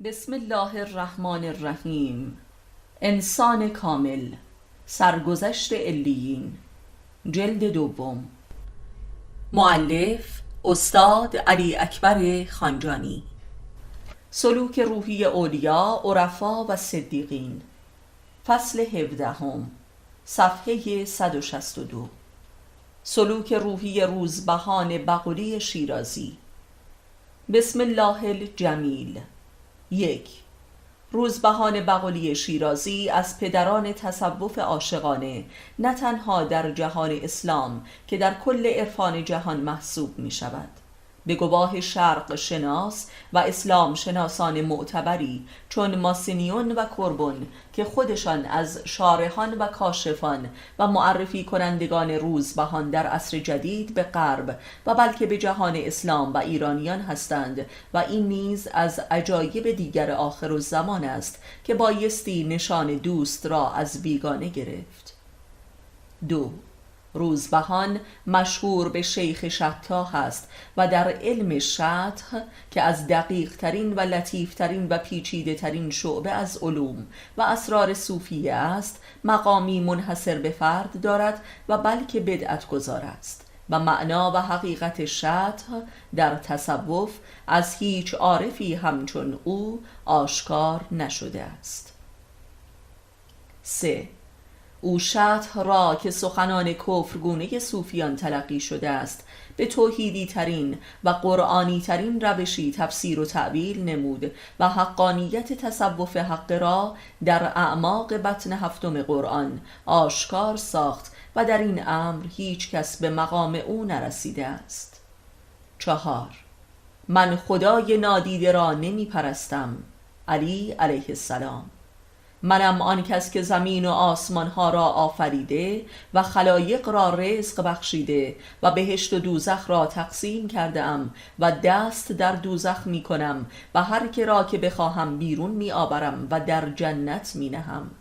بسم الله الرحمن الرحیم. انسان کامل، سرگذشت علیین، جلد دوم. مؤلف استاد علی اکبر خانجانی. سلوک روحی اولیا، عرفا و صدیقین، فصل 17، صفحه 162. سلوک روحی روزبهان بغلی شیرازی. بسم الله الجمیل. 1. روزبهان بغلی شیرازی از پدران تصوف عاشقانه، نه تنها در جهان اسلام که در کل عرفان جهان محسوب می شود، به گواه شرق شناس و اسلام شناسان معتبری چون ماسینیون و کربون که خودشان از شارحان و کاشفان و معرفی کنندگان روزبهان در عصر جدید به غرب و بلکه به جهان اسلام و ایرانیان هستند، و این نیز از عجایب دیگر آخرالزمان است که بایستی نشان دوست را از بیگانه گرفت. 2. روزبهان مشهور به شیخ شطاح است و در علم شطح که از دقیق ترین و لطیف ترین و پیچیده ترین شعبه از علوم و اسرار صوفیه است، مقامی منحصر به فرد دارد و بلکه بدعت گذار است و معنا و حقیقت شطح در تصوف از هیچ عارفی همچون او آشکار نشده است. 3. او شطح را که سخنان کفرگونه صوفیان تلقی شده است به توحیدی ترین و قرآنی ترین روشی تفسیر و تعبیر نمود و حقانیت تصوف حق را در اعماق بطن هفتم قرآن آشکار ساخت و در این امر هیچ کس به مقام او نرسیده است. 4. من خدای نادیده را نمی پرستم. علی علیه السلام. منم آن کس که زمین و آسمان ها را آفریده و خلایق را رزق بخشیده و بهشت و دوزخ را تقسیم کرده ام و دست در دوزخ می کنم و هر که را که بخواهم بیرون می آورم و در جنت می نهم.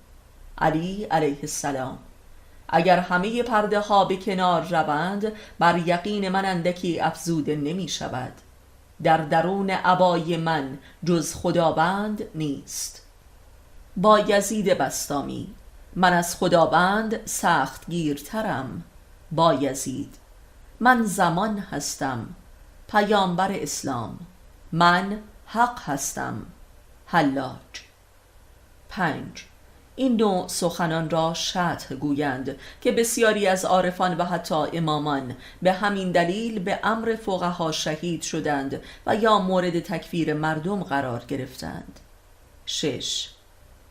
علی علیه السلام. اگر همه پرده ها به کنار روند، بر یقین من اندکی افزوده نمی شود. در درون عبای من جز خداوند نیست. بایزید بسطامی. من از خداوند سخت گیرترم. بایزید. من زمان هستم. پیامبر اسلام. من حق هستم. حلاج. 5. این نوع سخنان را شطح گویند که بسیاری از عارفان و حتی امامان به همین دلیل به امر فقها شهید شدند و یا مورد تکفیر مردم قرار گرفتند. 6.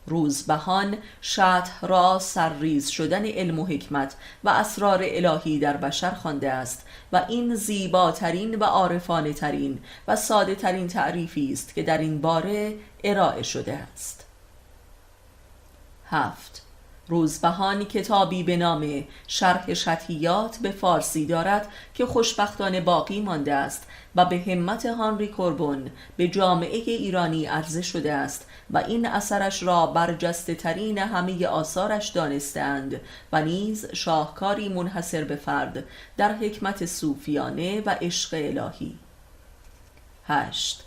روزبهان شطح را سرریز شدن علم و حکمت و اسرار الهی در بشر خوانده است و این زیباترین و عارفانه ترین و ساده ترین تعریفی است که در این باره ارائه شده است. 7. روزبهان کتابی به نام شرح شطحیات به فارسی دارد که خوشبختانه باقی مانده است و به همت هانری کربون به جامعه ایرانی عرضه شده است و این اثرش را برجسته ترین همه آثارش دانستند و نیز شاهکاری منحصر به فرد در حکمت صوفیانه و عشق الهی. 8.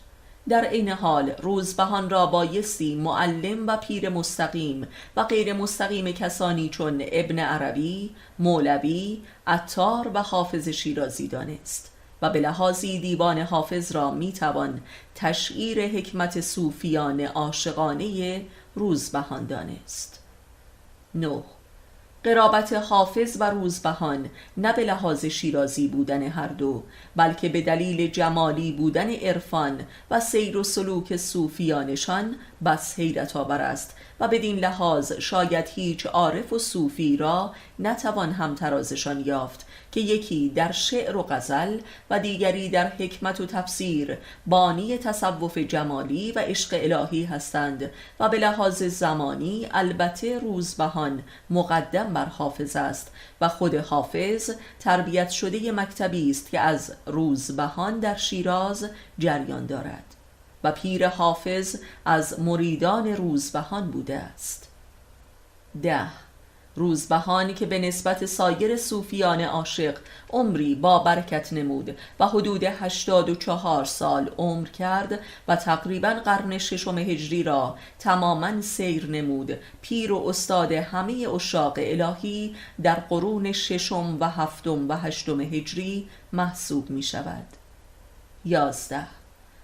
در این حال روزبهان را بایستی معلم و پیر مستقیم و غیر مستقیم کسانی چون ابن عربی، مولوی، عطار و حافظ شیرازی دانست و به لحاظی دیوان حافظ را میتوان تشعیر حکمت صوفیان عاشقانه روزبهان دانست. 9. قرابت حافظ و روزبهان نه به لحاظ شیرازی بودن هر دو، بلکه به دلیل جمالی بودن عرفان و سیر و سلوک صوفیانشان بس حیرت آور است و بدین لحاظ شاید هیچ عارف و صوفی را نتوان همترازشان یافت که یکی در شعر و غزل و دیگری در حکمت و تفسیر بانی تصوف جمالی و عشق الهی هستند و به لحاظ زمانی البته روزبهان مقدم بر حافظ است و خود حافظ تربیت شده مکتبی است که از روزبهان در شیراز جریان دارد و پیر حافظ از مریدان روزبهان بوده است. 10. روزبهان که به نسبت سایر صوفیان عاشق عمری با برکت نمود و حدود 84 سال عمر کرد و تقریبا قرن ششم هجری را تماما سیر نمود، پیر و استاد همه عشاق الهی در قرون ششم و هفتم و هشتم هجری محسوب می شود. 11.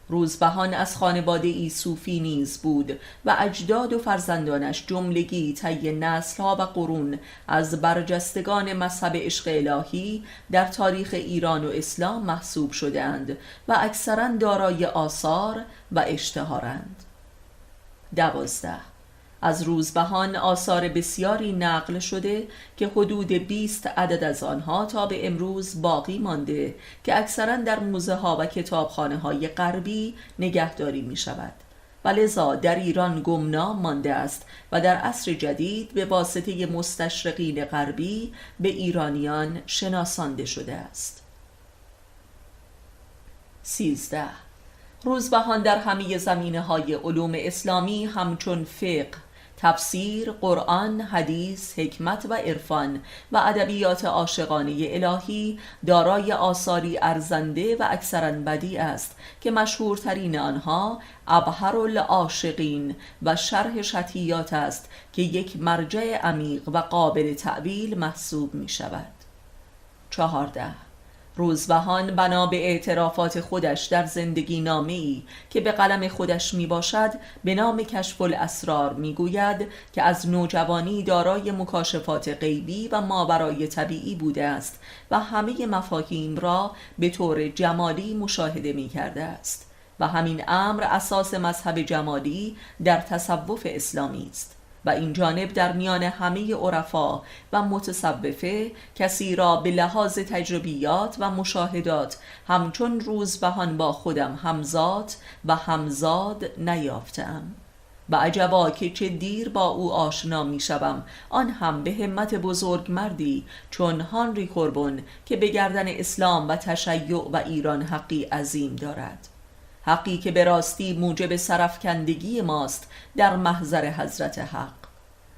روزبهان از خانواده ای صوفی نیز بود و اجداد و فرزندانش جملگی طی نسل‌ها و قرون از برجستگان مذهب عشق الهی در تاریخ ایران و اسلام محسوب شده‌اند و اکثراً دارای آثار و اشتهارند. 12. از روزبهان آثار بسیاری نقل شده که حدود 20 عدد از آنها تا به امروز باقی مانده که اکثراً در موزه ها و کتابخانه های غربی نگهداری می شود و لذا در ایران گمنام مانده است و در عصر جدید به واسطه مستشرقین غربی به ایرانیان شناسانده شده است. 13. روزبهان در همه زمینه‌های علوم اسلامی همچون فقه، تفسیر، قرآن، حدیث، حکمت و عرفان و ادبیات عاشقانه الهی دارای آثاری ارزنده و اکثراً بدیع است که مشهورترین آنها ابهر العاشقین و شرح شطحیات است که یک مرجع عمیق و قابل تأویل محسوب می شود. 14. روزبهان بنا به اعترافات خودش در زندگی نامه‌ای که به قلم خودش می باشد به نام کشف الاسرار می گوید که از نوجوانی دارای مکاشفات غیبی و ماورای طبیعی بوده است و همه مفاهیم را به طور جمالی مشاهده می کرده است و همین امر اساس مذهب جمالی در تصوف اسلامی است و این جانب در میان همه عرفا و متصوفه کسی را به لحاظ تجربیات و مشاهدات همچون روزبهان با خودم همزاد و همزاد نیافتم و عجبا که چه دیر با او آشنا می شوم، آن هم به همت بزرگ مردی چون هانری کوربون که به گردن اسلام و تشیع و ایران حقی عظیم دارد، حقی که به راستی موجب سرفکندگی ماست در محضر حضرت حق.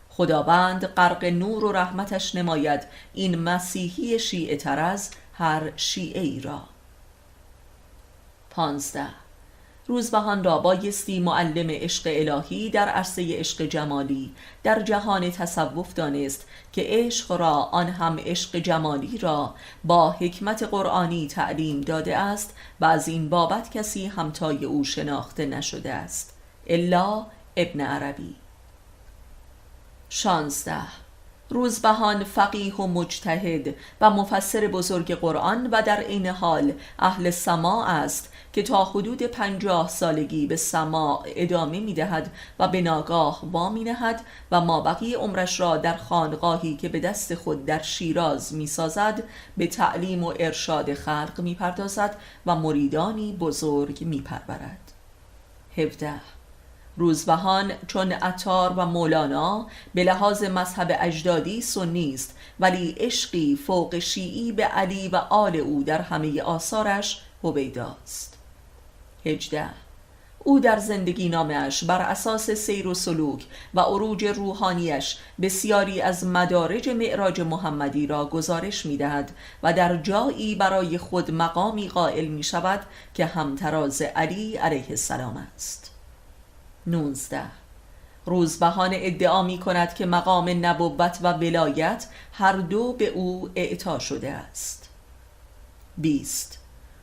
خداوند غرق نور و رحمتش نماید این مسیحی شیعه تر از هر شیعه ای را. 15. روزبهان را بایستی معلم عشق الهی در عرصه عشق جمالی در جهان تصوف دانست که عشق را، آن هم عشق جمالی را، با حکمت قرآنی تعلیم داده است و از این بابت کسی همتای او شناخته نشده است الا ابن عربی. 16. روزبهان فقیه و مجتهد و مفسر بزرگ قرآن و در عین حال اهل سماع است که تا حدود 50 سالگی به سماع ادامه می دهد و به ناگاه وامی نهد و مابقی عمرش را در خانقاهی که به دست خود در شیراز می سازد به تعلیم و ارشاد خلق می پردازد و مریدانی بزرگ می پرورد. 17. روزبهان چون عطار و مولانا به لحاظ مذهب اجدادی سنی است، ولی عشقی فوق شیعی به علی و آل او در همه آثارش هویداست. 18. او در زندگی نامش بر اساس سیر و سلوک و عروج روحانیش بسیاری از مدارج معراج محمدی را گزارش می دهد و در جایی برای خود مقامی قائل می شود که همتراز علی علیه السلام است. 19. روزبهان ادعا می کند که مقام نبوت و ولایت هر دو به او اعطا شده است. 20.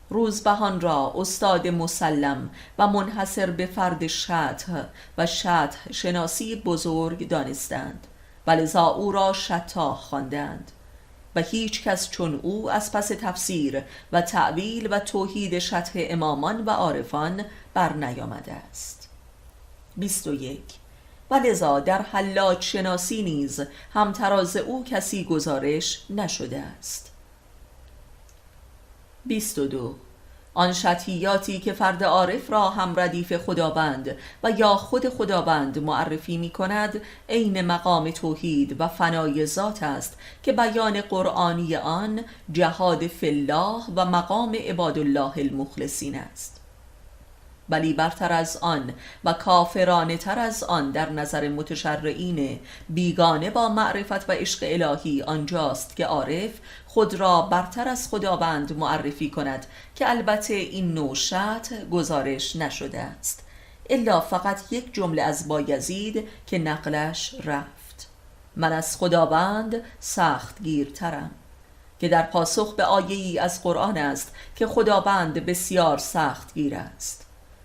روزبهان را استاد مسلم و منحصر به فرد شطح و شطح شناسی بزرگ دانستند و لذا او را شطاح خواندند و هیچ کس چون او از پس تفسیر و تأویل و توحید شطح امامان و عارفان بر نیامده است. 21. و لذا در حلاج شناسی نیز همتراز او کسی گزارش نشده است. 22. آن شطحیاتی که فرد عارف را هم ردیف خداوند و یا خود خداوند معرفی می کند عین مقام توحید و فنای ذات است که بیان قرآنی آن جهاد فی الله و مقام عباد الله المخلصین است. ولی برتر از آن و کافرانه تر از آن در نظر متشرعین بیگانه با معرفت و عشق الهی آنجاست که عارف خود را برتر از خداوند معرفی کند، که البته این نوع شطح گزارش نشده است الا فقط یک جمله از بایزید که نقلش رفت: من از خداوند سخت گیرترم، که در پاسخ به آیه‌ای از قرآن است که خداوند بسیار سخت گیر است.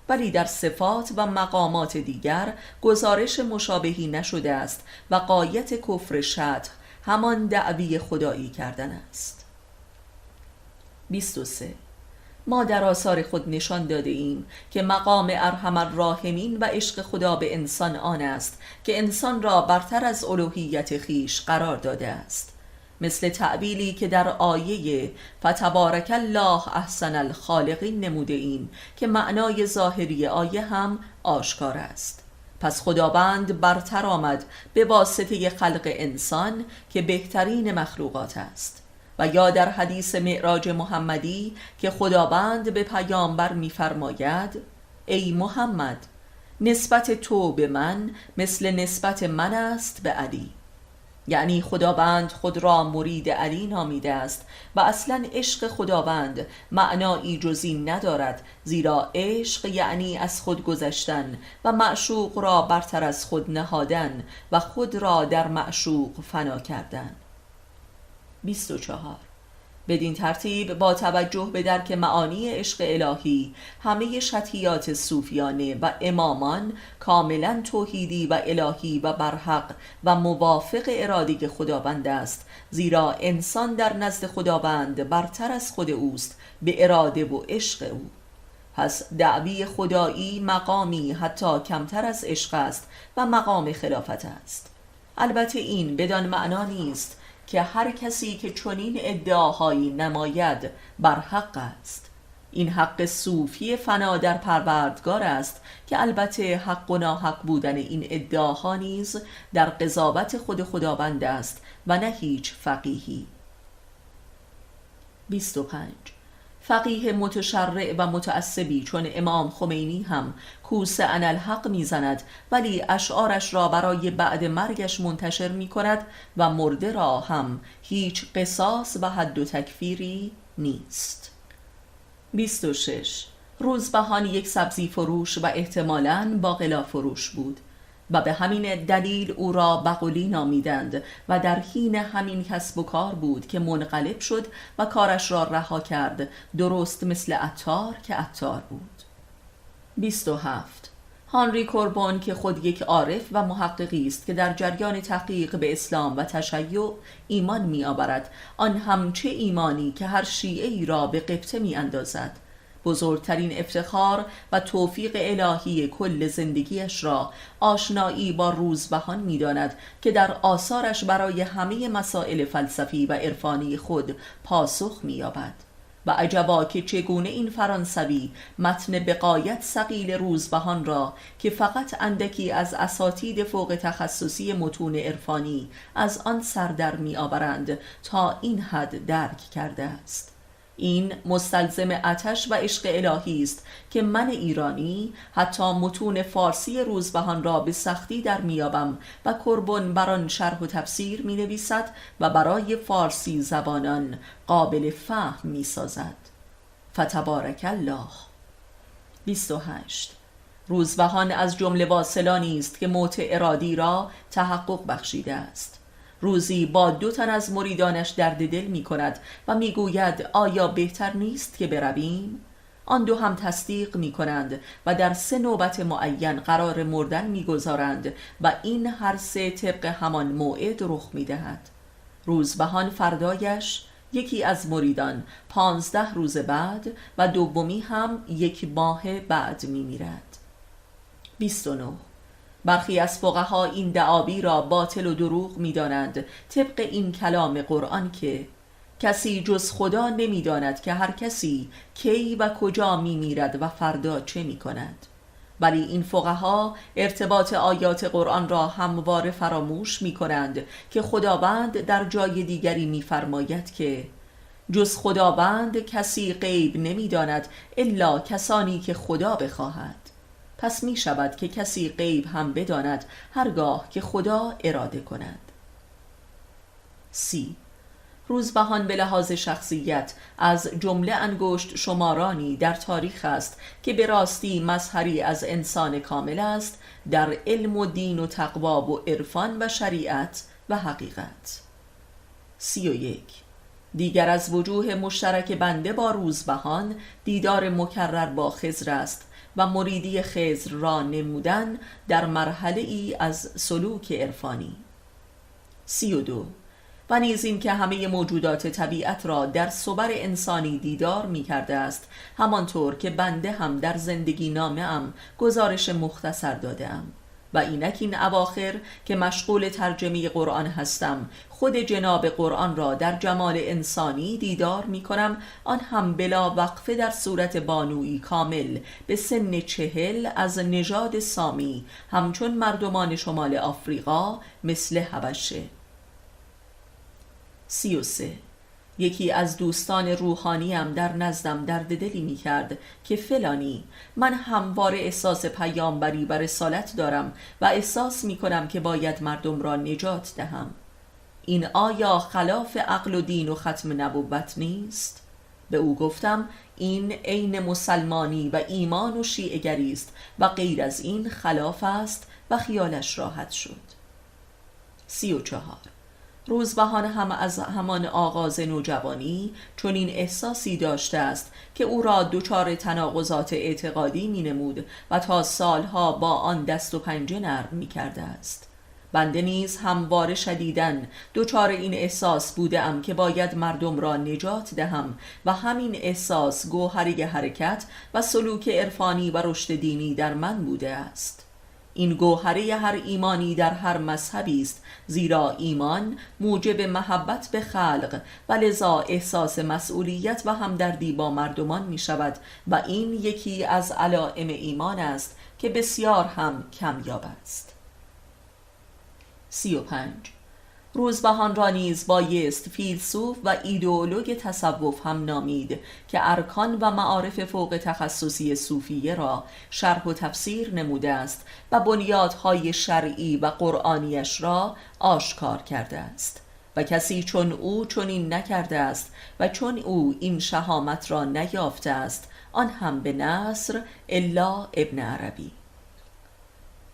ولی در صفات و مقامات دیگر گزارش مشابهی نشده است و غایت کفر شطح همان دعوی خدایی کردن است. 23. ما در آثار خود نشان داده ایم که مقام ارحم الراحمین و عشق خدا به انسان آن است که انسان را برتر از الوهیت خیش قرار داده است، مثل تعبیری که در آیه فتبارک الله احسن الخالقین نموده ایم که معنای ظاهری آیه هم آشکار است. پس خداوند برتر آمد به واسطه خلق انسان که بهترین مخلوقات است. و یا در حدیث معراج محمدی که خداوند به پیامبر می‌فرماید: ای محمد، نسبت تو به من مثل نسبت من است به علی. یعنی خداوند خود را مرید علی نامیده است و اصلا عشق خداوند معنایی جز این ندارد، زیرا عشق یعنی از خود گذشتن و معشوق را برتر از خود نهادن و خود را در معشوق فنا کردن. 24. بدین ترتیب با توجه به درک معانی عشق الهی همه شطحیات صوفیانه و امامان کاملا توحیدی و الهی و برحق و موافق اراده خداوند است، زیرا انسان در نزد خداوند برتر از خود اوست به اراده و عشق او. پس دعوی خدایی مقامی حتی کمتر از عشق است و مقام خلافت است. البته این بدان معنا نیست که هر کسی که چنین ادعاهایی نماید بر حق است. این حق صوفی فنا در پروردگار است که البته حق و ناحق بودن این ادعاها نیز در قضاوت خود خداوند است و نه هیچ فقیهی. 25. فقیه متشرع و متعصبی چون امام خمینی هم کوس انالحق میزند، ولی اشعارش را برای بعد مرگش منتشر می کند و مرده را هم هیچ قصاص و حد و تکفیری نیست. 26. روزبهان یک سبزی فروش و احتمالاً باقلا فروش بود و به همین دلیل او را بقلی نامیدند و در حین همین کسب و کار بود که منقلب شد و کارش را رها کرد، درست مثل عطار که عطار بود. 27. هانری کوربون که خود یک عارف و محققی است که در جریان تحقیق به اسلام و تشیع ایمان می آورد، آن هم چه ایمانی که هر شیعه‌ای را به غبطه می اندازد. بزرگترین افتخار و توفیق الهی کل زندگیش را آشنایی با روزبهان می داند که در آثارش برای همه مسائل فلسفی و عرفانی خود پاسخ می یابد. و عجبا که چگونه این فرانسوی متن بغایت ثقیل روزبهان را که فقط اندکی از اساتید فوق تخصصی متون عرفانی از آن سردر می آورند تا این حد درک کرده است. این مستلزم آتش و عشق الهی است که من ایرانی حتی متون فارسی روزبهان را به سختی در میابم و کوربون بر آن شرح و تفسیر می نویسد و برای فارسی زبانان قابل فهم می سازد. فتبارک الله. 28. روزبهان از جمله واصلانی است که موت ارادی را تحقق بخشیده است. روزی با 2 تن از مریدانش درد دل می کند و می گوید آیا بهتر نیست که برویم؟ آن 2 هم تصدیق می کنند و در 3 نوبت معین قرار مردن می گذارند و این هر 3 طبق همان موعد رخ می دهد. روزبهان فردایش یکی از مریدان 15 روز بعد و دومی هم 1 ماه بعد می میرد. 29. برخی از فقها این دعاوی را باطل و دروغ می دانند، طبق این کلام قرآن که کسی جز خدا نمی داند که هر کسی کی و کجا می میرد و فردا چه می کند. ولی این فقها ارتباط آیات قرآن را همواره فراموش می کنند که خداوند در جای دیگری می فرماید که جز خداوند کسی غیب نمی داند الا کسانی که خدا بخواهد. پس می شود که کسی غیب هم بداند هرگاه که خدا اراده کند. روزبهان به لحاظ شخصیت از جمله انگشت شمارانی در تاریخ است که به راستی مظهری از انسان کامل است در علم و دین و تقوا و عرفان و شریعت و حقیقت. 31. دیگر از وجوه مشترک بنده با روزبهان دیدار مکرر با خضر است و مریدی خضر را نمودن در مرحله ای از سلوک عرفانی. 32. و نیز این که همه موجودات طبیعت را در صور انسانی دیدار می کرده است، همانطور که بنده هم در زندگی نامه ام گزارش مختصر دادم. و اینک این اواخر که مشغول ترجمه قرآن هستم خود جناب قرآن را در جمال انسانی دیدار می کنم، آن هم بلا وقفه در صورت بانویی کامل به سن 40 از نژاد سامی، همچون مردمان شمال آفریقا مثل حبشه. 33. یکی از دوستان روحانیم در نزدم درد دلی می کرد که فلانی، من همواره احساس پیامبری و رسالت دارم و احساس می کنم که باید مردم را نجات دهم. این آیا خلاف عقل و دین و ختم نبوت نیست؟ به او گفتم این عین مسلمانی و ایمان و شیعه‌گری است و غیر از این خلاف است و خیالش راحت شد. 34. روزبهان هم از همان آغاز نوجوانی چون این احساسی داشته است که او را دچار تناقضات اعتقادی می نمود و تا سالها با آن دست و پنجه نرم می کرده است. بنده نیز همواره شدیداً دچار این احساس بودم که باید مردم را نجات دهم و همین احساس گوهری حرکت و سلوک عرفانی و رشد دینی در من بوده است. این گوهره هر ایمانی در هر مذهبی است، زیرا ایمان موجب محبت به خلق و لذا احساس مسئولیت و همدردی با مردمان می شود و این یکی از علائم ایمان است که بسیار هم کمیاب است. 35. روزبهان را نیز بایست فیلسوف و ایدئولوگ تصوف هم نامید که ارکان و معارف فوق تخصصی صوفیه را شرح و تفسیر نموده است و بنیادهای شرعی و قرآنیش را آشکار کرده است و کسی چون او چنین نکرده است و چون او این شهامت را نیافته است، آن هم به نصر الا ابن عربی.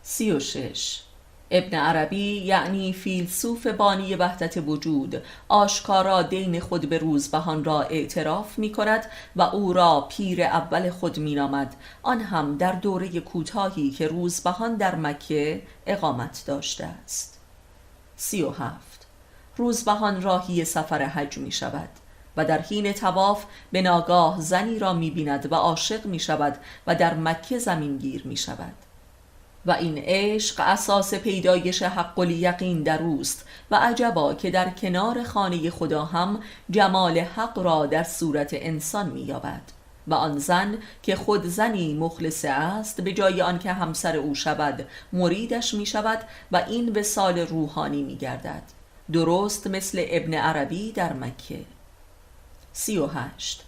36. ابن عربی یعنی فیلسوف بانی وحدت وجود آشکارا دین خود به روزبهان را اعتراف می کند و او را پیر اول خود می نامد، آن هم در دوره کوتاهی که روزبهان در مکه اقامت داشته است. 37. روزبهان راهی سفر حج می شود و در حین طواف به ناگاه زنی را می بیند و عاشق می شود و در مکه زمینگیر می شود و این عشق اساس پیدایش حق الیقین در اوست و عجبا که در کنار خانه خدا هم جمال حق را در صورت انسان می‌یابد و آن زن که خود زنی مخلصه است به جای آنکه همسر او شود مریدش می شود و این وصال روحانی می گردد، درست مثل ابن عربی در مکه. 38.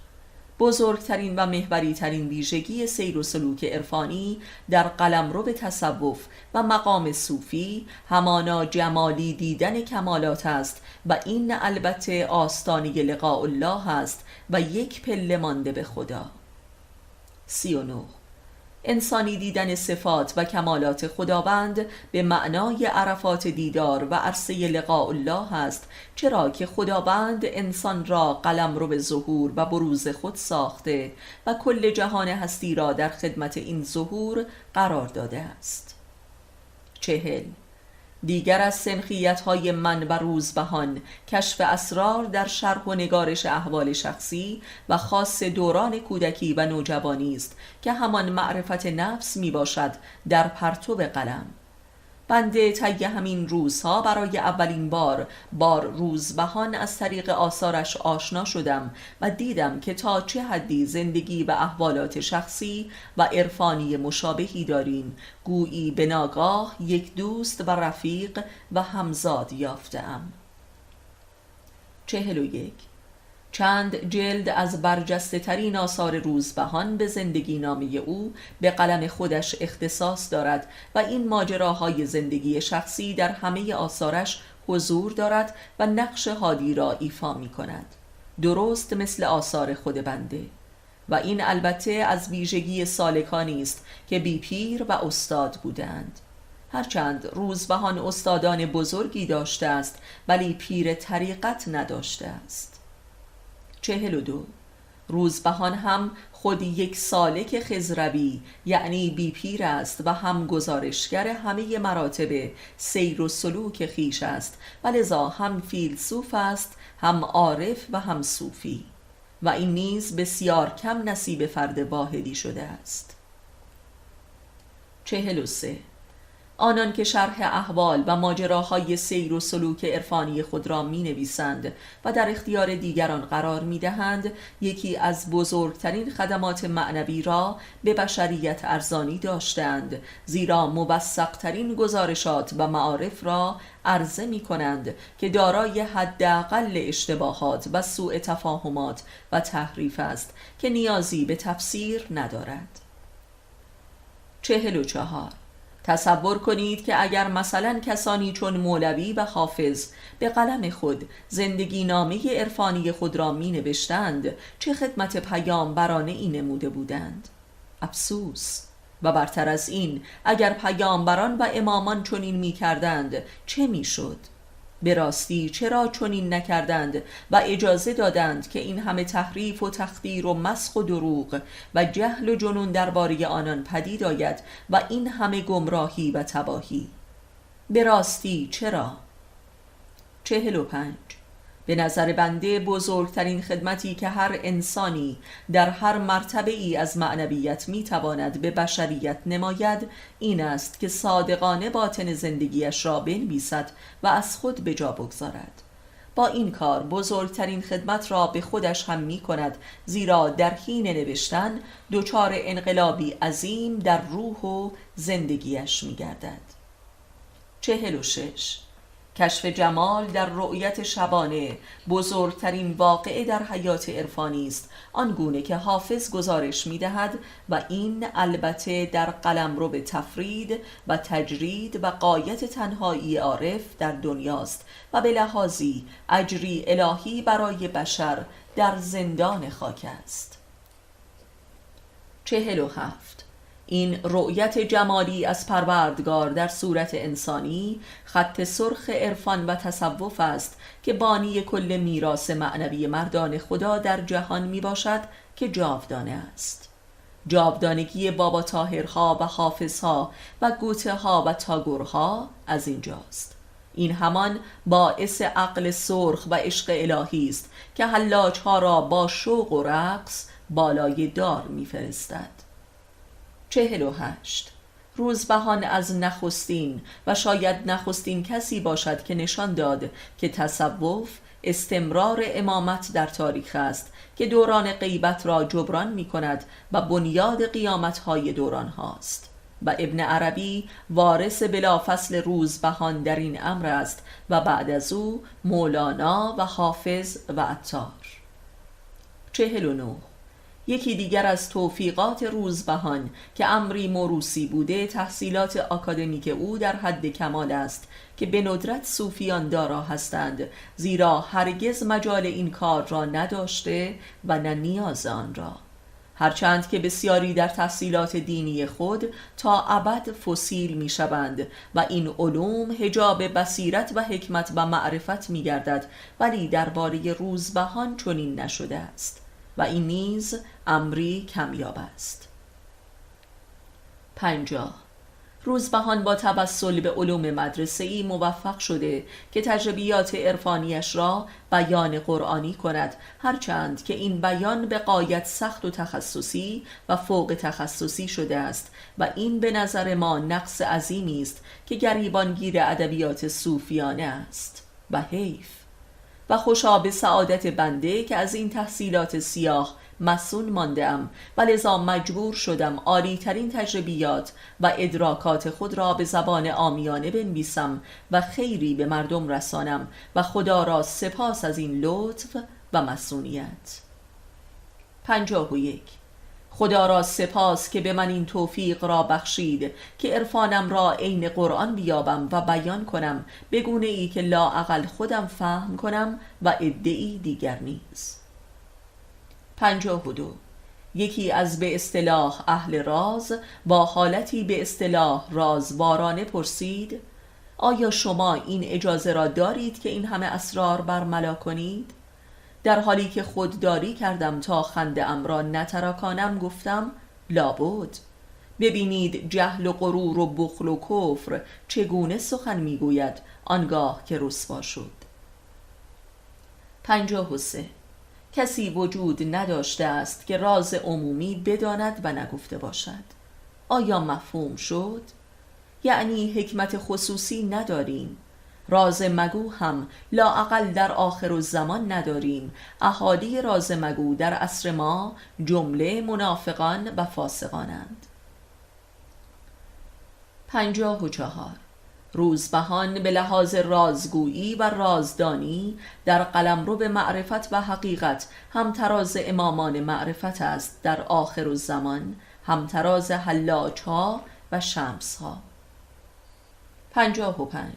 بزرگترین و محوری ترین ویژگی سیر و سلوک عرفانی در قلمرو تصوف و مقام صوفی همانا جمالی دیدن کمالات است و این البته آستانه لقاء الله است و یک پله مانده به خدا. 39. انسانی دیدن صفات و کمالات خداوند به معنای عرفات دیدار و عرصه لقاء الله است، چرا که خداوند انسان را قلمرو به ظهور و بروز خود ساخته و کل جهان هستی را در خدمت این ظهور قرار داده است. 40. دیگر از سنخیت‌های من و روزبهان کشف اسرار در شرح و نگارش احوال شخصی و خاص دوران کودکی و نوجوانی است که همان معرفت نفس می باشد در پرتو قلم. بنده طی همین روزها برای اولین بار با روزبهان از طریق آثارش آشنا شدم و دیدم که تا چه حدی زندگی و احوالات شخصی و عرفانی مشابهی داریم، گویی به ناگاه یک دوست و رفیق و همزاد یافتم. 41. چند جلد از برجسته ترین آثار روزبهان به زندگی نامه او به قلم خودش اختصاص دارد و این ماجراهای زندگی شخصی در همه آثارش حضور دارد و نقش هادی را ایفا می کند، درست مثل آثار خود بنده. و این البته از ویژگی سالکانی است که بی پیر و استاد بودند. هرچند روزبهان استادان بزرگی داشته است ولی پیر طریقت نداشته است. 42. روزبهان هم خود یک سالک خضروی یعنی بی پیر است و هم گزارشگر همه مراتب سیر و سلوک خیش است و لذا هم فیلسوف است، هم عارف و هم صوفی، و این نیز بسیار کم نصیب فرد واحدی شده است. 43. آنان که شرح احوال و ماجراهای سیر و سلوک عرفانی خود را می نویسند و در اختیار دیگران قرار می دهند، یکی از بزرگترین خدمات معنوی را به بشریت ارزانی داشتند، زیرا موثق‌ترین گزارشات و معارف را عرضه می کنند که دارای حداقل اشتباهات و سوء تفاهمات و تحریف است که نیازی به تفسیر ندارد. 44. تصور کنید که اگر مثلا کسانی چون مولوی و حافظ به قلم خود زندگی نامه عرفانی خود را می نوشتند، چه خدمت پیامبرانه ای نموده بودند. افسوس. و برتر از این، اگر پیامبران و امامان چنین می کردند چه می شد؟ به راستی چرا چنین نکردند و اجازه دادند که این همه تحریف و تخدیر و مسخ و دروغ و جهل و جنون درباره آنان پدید آید و این همه گمراهی و تباهی؟ به راستی چرا؟ 45. به نظر بنده بزرگترین خدمتی که هر انسانی در هر مرتبه ای از معنویت میتواند به بشریت نماید این است که صادقانه باطن زندگیش را بنویسد و از خود به جا بگذارد. با این کار بزرگترین خدمت را به خودش هم می کند، زیرا در حین نوشتن دچار انقلابی عظیم در روح و زندگیش می گردد. 46. کشف جمال در رؤیت شبانه بزرگترین واقعه در حیات عرفانی است، آنگونه که حافظ گزارش می‌دهد، و این البته در قلمرو به تفرید و تجرید و غایت تنهایی عارف در دنیاست و به لحاظی اجری الهی برای بشر در زندان خاک است. 47. این رؤیت جمالی از پروردگار در صورت انسانی خط سرخ عرفان و تصوف است که بانی کل میراث معنوی مردان خدا در جهان می باشد که جاودانه است. جاودانگی بابا طاهرها و حافظها و گوته ها و تاگورها از اینجاست. این همان باعث عقل سرخ و عشق الهی است که حلاج ها را با شوق و رقص بالای دار می فرستد. 48. روزبهان از نخستین و شاید نخستین کسی باشد که نشان داد که تصوف استمرار امامت در تاریخ است که دوران غیبت را جبران می کند و بنیاد قیامتهای دوران هاست، و ابن عربی وارث بلافصل روزبهان در این امر است و بعد از او مولانا و حافظ و عطار. 49. یکی دیگر از توفیقات روزبهان که امری موروثی بوده تحصیلات آکادمیک او در حد کمال است که به ندرت صوفیان دارا هستند، زیرا هرگز مجال این کار را نداشته و نه نیاز آن را، هرچند که بسیاری در تحصیلات دینی خود تا ابد فسیل می شوند و این علوم حجاب بصیرت و حکمت و معرفت می گردد، ولی درباره روزبهان چنین نشده است و این نیز امری کمیاب است. 50. روزبهان با توسل به علوم مدرسه‌ای موفق شده که تجربیات عرفانیش را بیان قرآنی کند، هرچند که این بیان به غایت سخت و تخصصی و فوق تخصصی شده است و این به نظر ما نقص عظیمی است که گریبانگیر ادبیات صوفیانه است و حیف. و خوشا به سعادت بنده که از این تحصیلات سیاه مسئول ماندم و لذا مجبور شدم عالی ترین تجربیات و ادراکات خود را به زبان عامیانه بنویسم و خیری به مردم رسانم و خدا را سپاس از این لطف و مصونیت. 51. خدا را سپاس که به من این توفیق را بخشید که عرفانم را عین قرآن بیابم و بیان کنم به گونه ای که لااقل خودم فهم کنم و عده‌ای دیگر نیز. 52. یکی از به اصطلاح اهل راز با حالتی به اصطلاح رازوارانه پرسید: آیا شما این اجازه را دارید که این همه اسرار برملا کنید؟ در حالی که خودداری کردم تا خنده ام را نترکانم گفتم: لابد. ببینید جهل و غرور و بخل و کفر چگونه سخن میگوید آنگاه که رسوا شد. 53. کسی وجود نداشته است که راز عمومی بداند و نگفته باشد. آیا مفهوم شد؟ یعنی حکمت خصوصی نداریم. راز مگو هم لااقل در آخر الزمان نداریم. اهالی راز مگو در عصر ما جمله منافقان و فاسقانند. 54. روزبهان به لحاظ رازگویی و رازدانی در قلمرو به معرفت و حقیقت همتراز امامان معرفت است در آخر الزمان، همتراز حلاج ها و شمس ها. 55.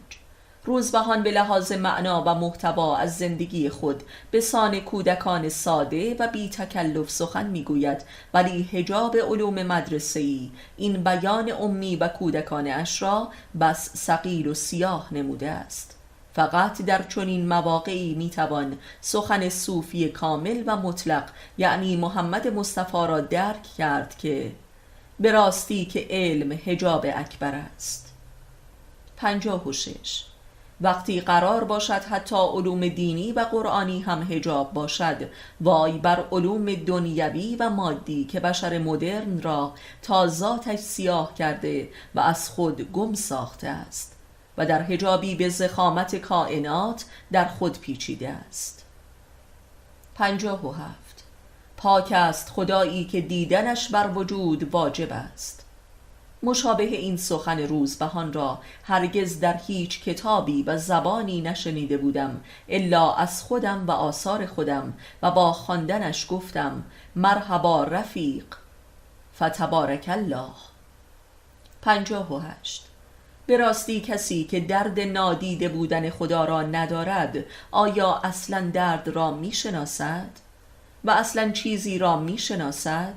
روزبهان به لحاظ معنا و محتوا از زندگی خود به سان کودکان ساده و بی تکلف سخن میگوید، ولی حجاب علوم مدرسه‌ای این بیان امی و کودکانه اش را بس ثقیل و سیاه نموده است. فقط در چنین مواقعی میتوان سخن صوفی کامل و مطلق یعنی محمد مصطفی را درک کرد که به راستی که علم حجاب اکبر است. 56. وقتی قرار باشد حتی علوم دینی و قرآنی هم حجاب باشد، وای بر علوم دنیوی و مادی که بشر مدرن را تا ذاتش سیاه کرده و از خود گم ساخته است و در حجابی به ضخامت کائنات در خود پیچیده است. 57. پاک است خدایی که دیدنش بر وجود واجب است. مشابه این سخن روزبهان را هرگز در هیچ کتابی و زبانی نشنیده بودم الا از خودم و آثار خودم و با خواندنش گفتم: مرحبا رفیق، فتبارک الله. 58. به راستی کسی که درد نادیده بودن خدا را ندارد آیا اصلا درد را می شناسد؟ و اصلا چیزی را می شناسد؟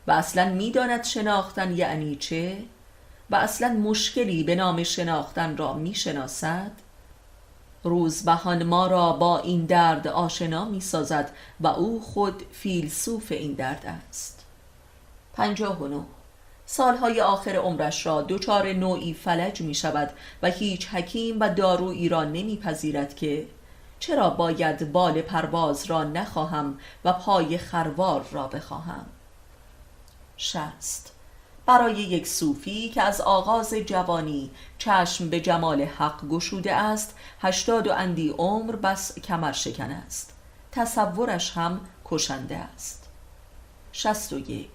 و اصلا می داند شناختن یعنی چه؟ و اصلا مشکلی به نام شناختن را می شناسد؟ روزبهان ما را با این درد آشنا می سازد و او خود فیلسوف این درد است. 59. سالهای آخر عمرش را دچار نوعی فلج می شود و هیچ حکیم و دارویی را نمی پذیرد که چرا باید بال پرواز را نخواهم و پای خروار را بخواهم. 60. برای یک صوفی که از آغاز جوانی چشم به جمال حق گشوده است 80 و اندی عمر بس کمر شکن است. تصورش هم کشنده است. 61.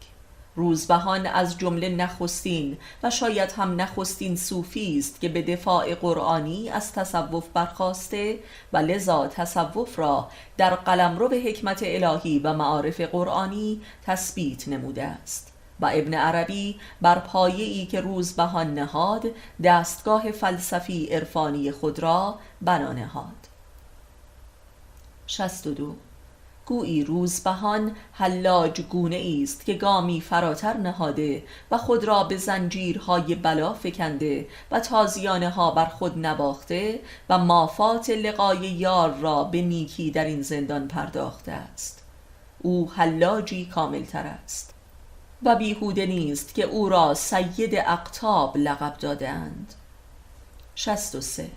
روزبهان از جمله نخستین و شاید هم نخستین صوفی است که به دفاع قرآنی از تصوف برخاسته و لذا تصوف را در قلمرو به حکمت الهی و معارف قرآنی تثبیت نموده است و ابن عربی بر پایه‌ای که روزبهان نهاد دستگاه فلسفی عرفانی خود را بنا نهاد. 62. گویی روزبهان حلاج گونه است که گامی فراتر نهاده و خود را به زنجیرهای بلا فکنده و تازیانه ها بر خود نواخته و مافات لقای یار را به نیکی در این زندان پرداخته است. او حلاجی کاملتر است و بیهوده نیست که او را سید اقطاب لقب دادند. 63.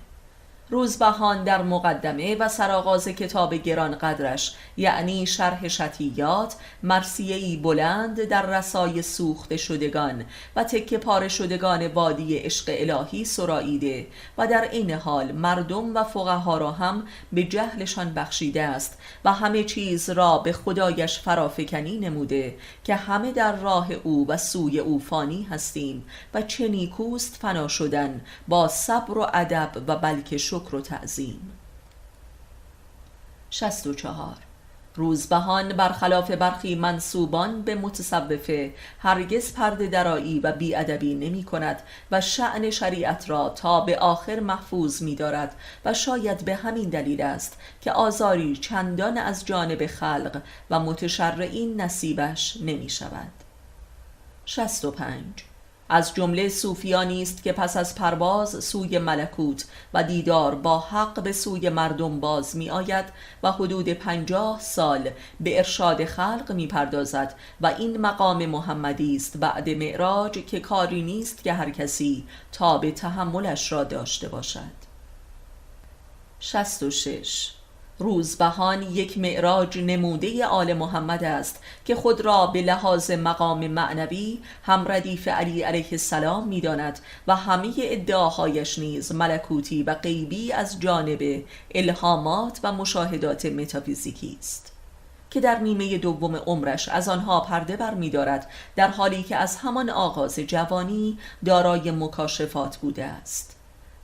روزبهان در مقدمه و سرآغاز کتاب گران قدرش یعنی شرح شطیات مرثیه‌ای بلند در رسای سوخته شدگان و تکه پاره شدگان وادی عشق الهی سراییده و در این حال مردم و فقها را هم به جهلشان بخشیده است و همه چیز را به خدایش فرافکنی نموده که همه در راه او و سوی او فانی هستیم و چه نیکوست فنا شدن با صبر و ادب و بلکه شکر و تعظیم. 64. روزبهان برخلاف برخی منسوبان به متصوفه هرگز پرده درایی و بیادبی نمی کند و شأن شریعت را تا به آخر محفوظ می دارد و شاید به همین دلیل است که آزاری چندان از جانب خلق و متشرعین نصیبش نمی شود. 65. از جمله صوفیانی است که پس از پرواز سوی ملکوت و دیدار با حق به سوی مردم باز می آید و حدود 50 سال به ارشاد خلق می پردازد و این مقام محمدی است بعد معراج که کاری نیست که هر کسی تا به تحملش را داشته باشد. 66. روزبهان یک معراج نموده آل محمد است که خود را به لحاظ مقام معنوی هم ردیف علی علیه السلام می داند و همه ادعاهایش نیز ملکوتی و غیبی از جانب الهامات و مشاهدات متافیزیکی است که در نیمه دوم عمرش از آنها پرده بر می دارد، در حالی که از همان آغاز جوانی دارای مکاشفات بوده است.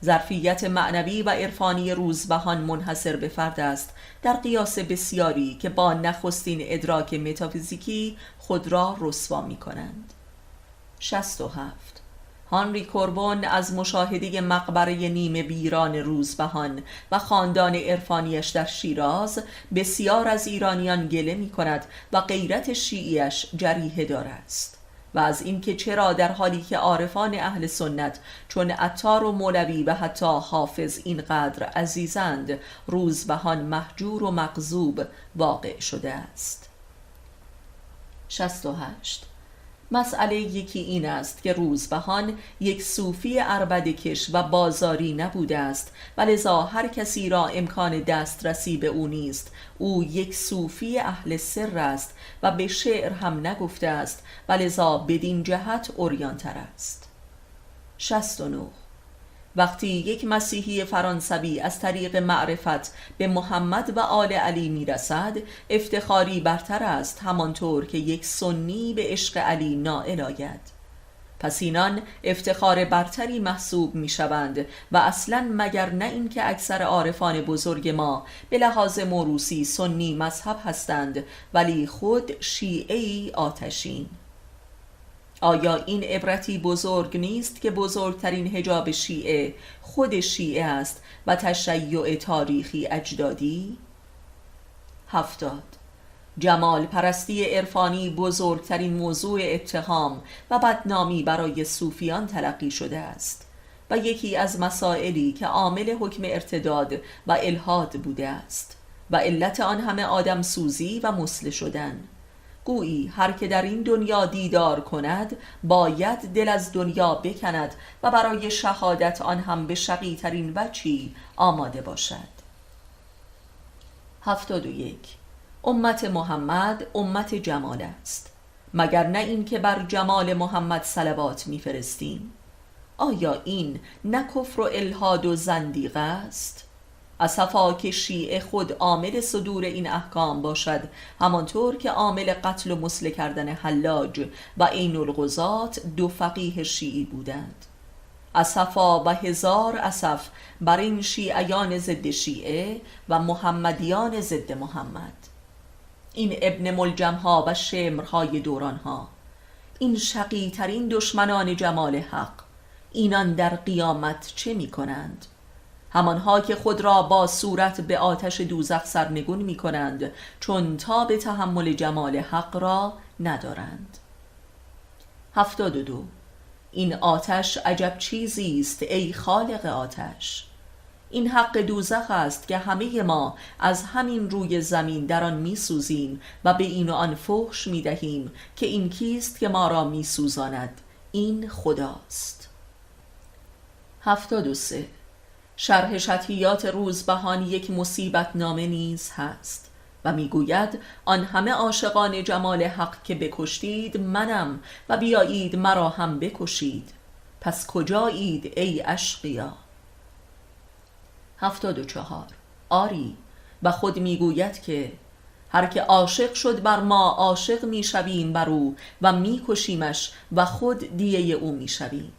ظرفیت معنوی و عرفانی روزبهان منحصر به فرد است، در قیاس بسیاری که با نخستین ادراک متافیزیکی خود را رسوا می کنند. 67. هانری کوربون از مشاهده مقبره نیمه ویران روزبهان و خاندان عرفانیش در شیراز بسیار از ایرانیان گله می کند و غیرت شیعیش جریحه دار است و از اینکه چرا در حالی که عارفان اهل سنت چون عطار و مولوی و حتی حافظ اینقدر عزیزند، روزبهان مهجور و مغضوب واقع شده است. 68. مسئله یکی این است که روزبهان یک صوفی عربدکش و بازاری نبوده است و لذا هر کسی را امکان دسترسی به او نیست. او یک صوفی اهل سر است و به شعر هم نگفته است و لذا بدین جهت عریان‌تر است. 69. وقتی یک مسیحی فرانسوی از طریق معرفت به محمد و آل علی می رسد، افتخاری برتر است همانطور که یک سنی به عشق علی نائل آید. پس اینان افتخار برتری محسوب می شوند و اصلا مگر نه این که اکثر عارفان بزرگ ما به لحاظ موروثی سنی مذهب هستند ولی خود شیعی آتشین. آیا این عبرتی بزرگ نیست که بزرگترین حجاب شیعه خود شیعه است و تشیع تاریخی اجدادی؟ 70. جمال پرستی عرفانی بزرگترین موضوع اتهام و بدنامی برای صوفیان تلقی شده است و یکی از مسائلی که عامل حکم ارتداد و الحاد بوده است و علت آن همه آدم سوزی و مسله شدن. گویی هر که در این دنیا دیدار کند باید دل از دنیا بکند و برای شهادت آن هم به شقی ترین وجهی آماده باشد. 71. امت محمد امت جمال است، مگر نه این که بر جمال محمد صلوات می‌فرستیم؟ آیا این نه کفر و الحاد و زندیقه است؟ اسفا که شیعه خود عامل صدور این احکام باشد، همانطور که عامل قتل و مسله کردن حلاج و عین الغزات دو فقیه شیعی بودند. اسفا و هزار اسف بر این شیعیان ضد شیعه و محمدیان ضد محمد، این ابن ملجمها و شمرهای دورانها، این شقی ترین دشمنان جمال حق. اینان در قیامت چه می کنند؟ همانها که خود را با صورت به آتش دوزخ سرنگون می کنند، چون تاب تحمل جمال حق را ندارند. 72. این آتش عجب چیزی است ای خالق آتش. این حق دوزخ است که همه ما از همین روی زمین در آن می سوزیم و به این و آن فحش می دهیم که این کیست که ما را می سوزاند؟ این خداست. 73. شرح شطحیات روزبهان یک مصیبت نامه نیز هست و میگوید آن همه عاشقان جمال حق که بکشتید منم و بیایید مرا هم بکشید، پس کجایید ای اشقیا؟ 74. آری، و خود میگوید که هر که عاشق شد بر ما عاشق میشویم بر او و میکشیمش و خود دیه او میشویم.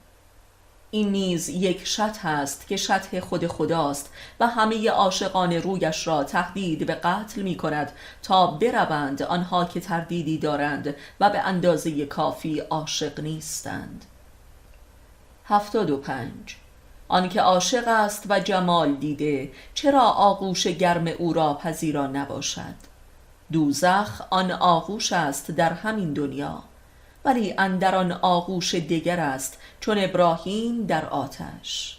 این نیز یک شطح است که شطح خود خداست و همه عاشقان رویش را تهدید به قتل می کند تا بروند آنها که تردیدی دارند و به اندازه کافی عاشق نیستند. 75. آنکه عاشق است و جمال دیده چرا آغوش گرم او را پذیرا نباشد؟ دوزخ آن آغوش است در همین دنیا، ولی اندر آن آغوش دیگر است چون ابراهیم در آتش.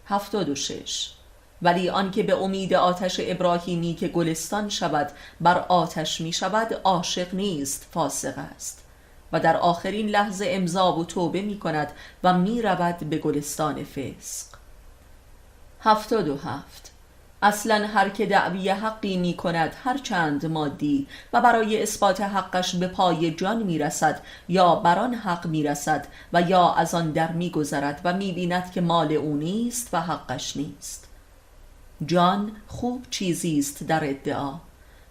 76. ولی آنکه به امید آتش ابراهیمی که گلستان شود بر آتش می شود عاشق نیست، فاسق است و در آخرین لحظه امضا و توبه می کند و می رود به گلستان فسق. 77. اصلا هر که دعوی حقی می کند هر چند مادی و برای اثبات حقش به پای جان می رسد یا بران حق می رسد و یا از آن در می گذرد و می بیند که مال او نیست و حقش نیست. جان خوب چیزی است در ادعا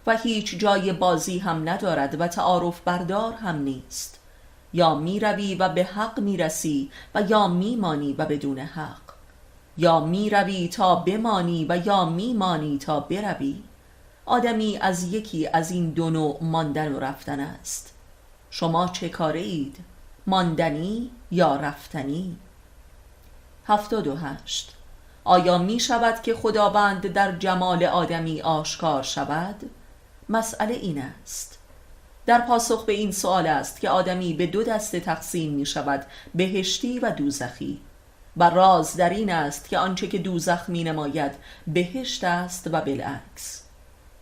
و هیچ جای بازی هم ندارد و تعارف بردار هم نیست. یا می روی و به حق می رسی و یا می مانی و بدون حق، یا می روی تا بمانی و یا می مانی تا بروی. آدمی از یکی از این دو نوع ماندن و رفتن است. شما چه کاره اید؟ ماندنی یا رفتنی؟ 78. آیا می شود که خداوند در جمال آدمی آشکار شود؟ مسئله این است. در پاسخ به این سوال است که آدمی به دو دسته تقسیم می شود، بهشتی و دوزخی. و راز در این است که آنچه که دوزخ می نماید بهشت است و بالعکس.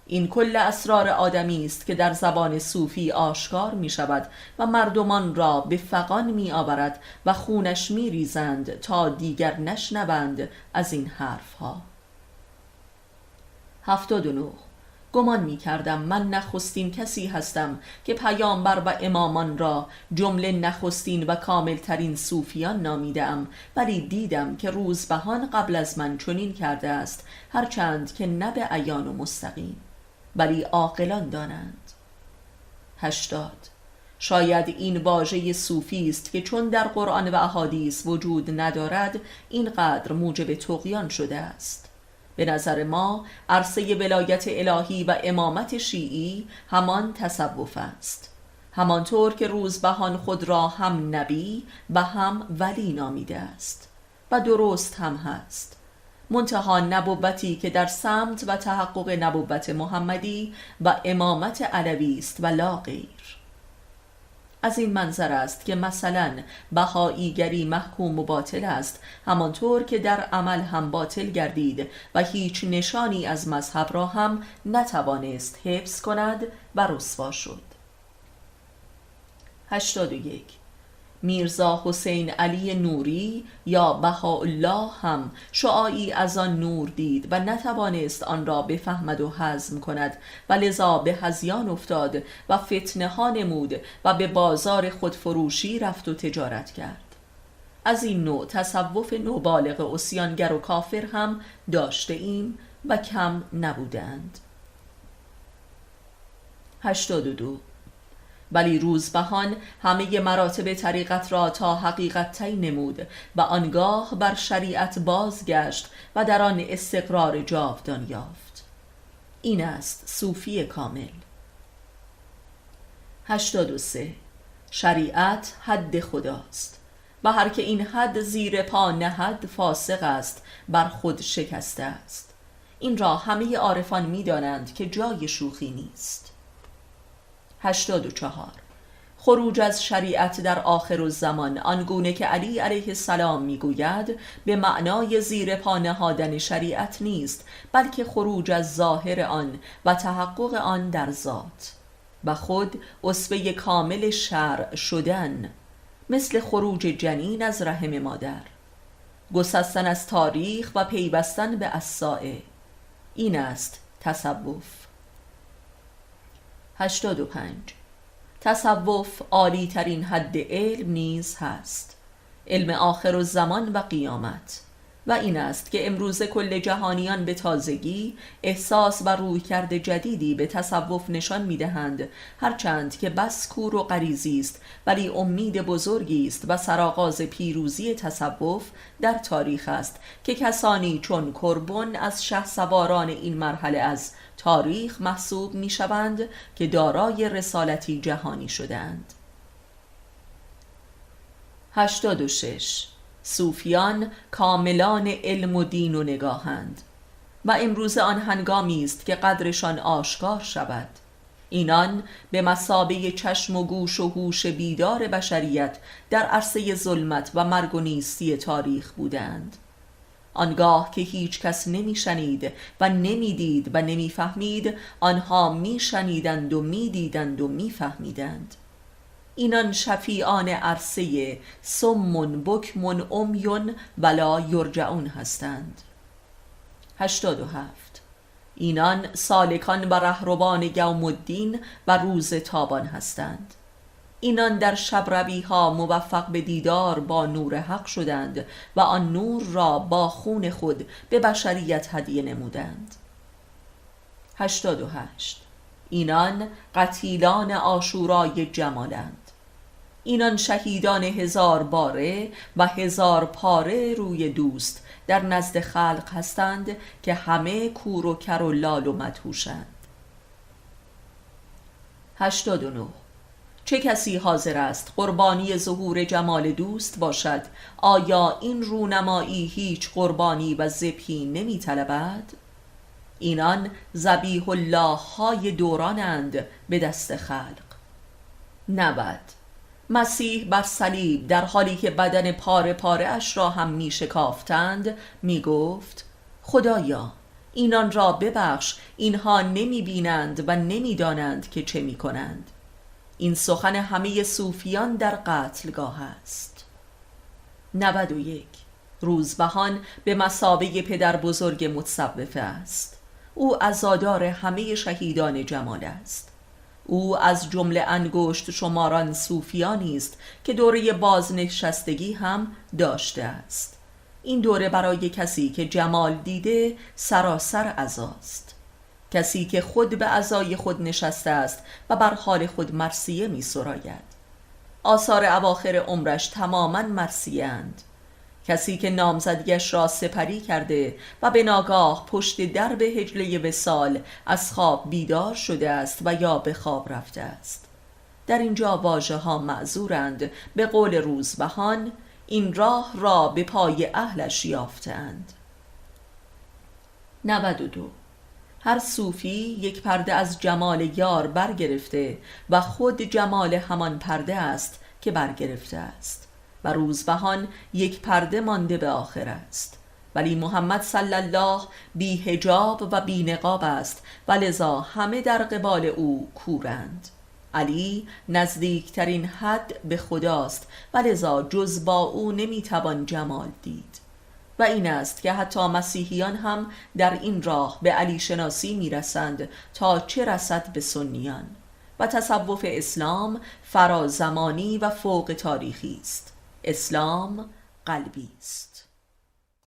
این کل اسرار آدمی است که در زبان صوفی آشکار می شود و مردمان را به فغان می آورد و خونش می ریزند تا دیگر نشنوند از این حرف ها. 79. گمان می کردم من نخستین کسی هستم که پیامبر و امامان را جمله نخستین و کاملترین صوفیان نامیدم، ولی دیدم که روزبهان قبل از من چنین کرده است، هرچند که نه به عیان و مستقیم، ولی عاقلان دانند. 80. شاید این واژه صوفی است که چون در قرآن و احادیث وجود ندارد اینقدر موجب طغیان شده است. به نظر ما عرصه ولایت الهی و امامت شیعی همان تصوف است، همانطور که روزبهان خود را هم نبی و هم ولی نامیده است و درست هم هست. منتها نبوتی که در سمت و تحقق نبوت محمدی و امامت علوی است و لا غیر. از این منظر است که مثلا بهائیگری محکوم و باطل است، همانطور که در عمل هم باطل گردید و هیچ نشانی از مذهب را هم نتوانست حفظ کند و رسوا شد. 81. میرزا حسین علی نوری یا بهاءالله هم شعاعی از آن نور دید و نتوانست آن را بفهمد و هضم کند و لذا به هذیان افتاد و فتنه ها نمود و به بازار خودفروشی رفت و تجارت کرد. از این نوع تصوف نوبالغ عصیانگر و کافر هم داشته ایم و کم نبودند. 82. ولی روزبهان همه مراتب طریقت را تا حقیقت طی نمود و آنگاه بر شریعت بازگشت و در آن استقرار جاودان یافت. این است صوفی کامل. 83. شریعت حد خداست و هر که این حد زیر پا نهد فاسق است، بر خود شکسته است. این را همه عارفان می دانند که جای شوخی نیست. 84. خروج از شریعت در آخر الزمان آنگونه که علی علیه السلام میگوید به معنای زیر پا نهادن شریعت نیست، بلکه خروج از ظاهر آن و تحقق آن در ذات و خود اسوه کامل شرع شدن، مثل خروج جنین از رحم مادر، گسستن از تاریخ و پیوستن به الساعه. این است تصوف. 85. تصوف عالی ترین حد علم نیز هست، علم آخر الزمان و قیامت، و این است که امروزه کل جهانیان به تازگی احساس و رویکرد جدیدی به تصوف نشان می‌دهند، هرچند که بس کور و غریزی است، ولی امید بزرگی است و سرآغاز پیروزی تصوف در تاریخ است که کسانی چون کربن از شهسواران این مرحله از تاریخ محسوب می‌شوند که دارای رسالتی جهانی شدند. 86. صوفیان کاملان علم و دین و نگاهند و امروز آن هنگامی است که قدرشان آشکار شود. اینان به مثابه چشم و گوش و هوش بیدار بشریت در عرصه ظلمت و مرگ و نیستی تاریخ بودند. آنگاه که هیچ کس نمی شنید و نمی دید و نمی فهمید، آنها می شنیدند و می دیدند و می فهمیدند. اینان شفیعان عرصه صم بکم عمی ولا یرجعون هستند. 87. اینان سالکان و رهروان یوم الدین و روز تابان هستند. اینان در شبروی ها موفق به دیدار با نور حق شدند و آن نور را با خون خود به بشریت هدیه نمودند. 88. اینان قتیلان عاشورای جمالند. اینان شهیدان 1000 باره و 1000 پاره روی دوست در نزد خلق هستند که همه کور و کر و لال و مدهوشند. 89. چه کسی حاضر است قربانی ظهور جمال دوست باشد؟ آیا این رونمایی هیچ قربانی و ذبحی نمی طلبد؟ اینان ذبیح الله های دورانند به دست خلق. 90. مسیح بر صلیب در حالی که بدن پاره پاره اش را هم می شکافتند می گفت: خدایا اینان را ببخش، اینها نمی بینند و نمی دانند که چه می کنند. این سخن همه صوفیان در قتلگاه است. 91. روزبهان به مثابه پدر بزرگ متصوفه است. او عزادار همه شهیدان جمال است. او از جمله انگشت شماران صوفیانی است که دوره بازنشستگی هم داشته است. این دوره برای کسی که جمال دیده سراسر عزاست، کسی که خود به عزای خود نشسته است و بر حال خود مرثیه می سراید. آثار اواخر عمرش تماما مرثیه اند. کسی که نامزدیش را سپری کرده و به ناگاه پشت درب حجله وصال از خواب بیدار شده است و یا به خواب رفته است. در اینجا واژه ها معذورند. به قول روزبهان این راه را به پای اهلش یافتند. 92. هر صوفی یک پرده از جمال یار برگرفته و خود جمال همان پرده است که برگرفته است و روزبهان یک پرده مانده به آخر است. ولی محمد صلی الله بی حجاب و بی نقاب است و لذا همه در قبال او کورند. علی نزدیکترین حد به خداست و لذا جز با او نمیتوان جمال دید. و این است که حتی مسیحیان هم در این راه به علی شناسی میرسند تا چه رسد به سنیان. و تصوف اسلام فرازمانی و فوق تاریخی است. اسلام قلبی است.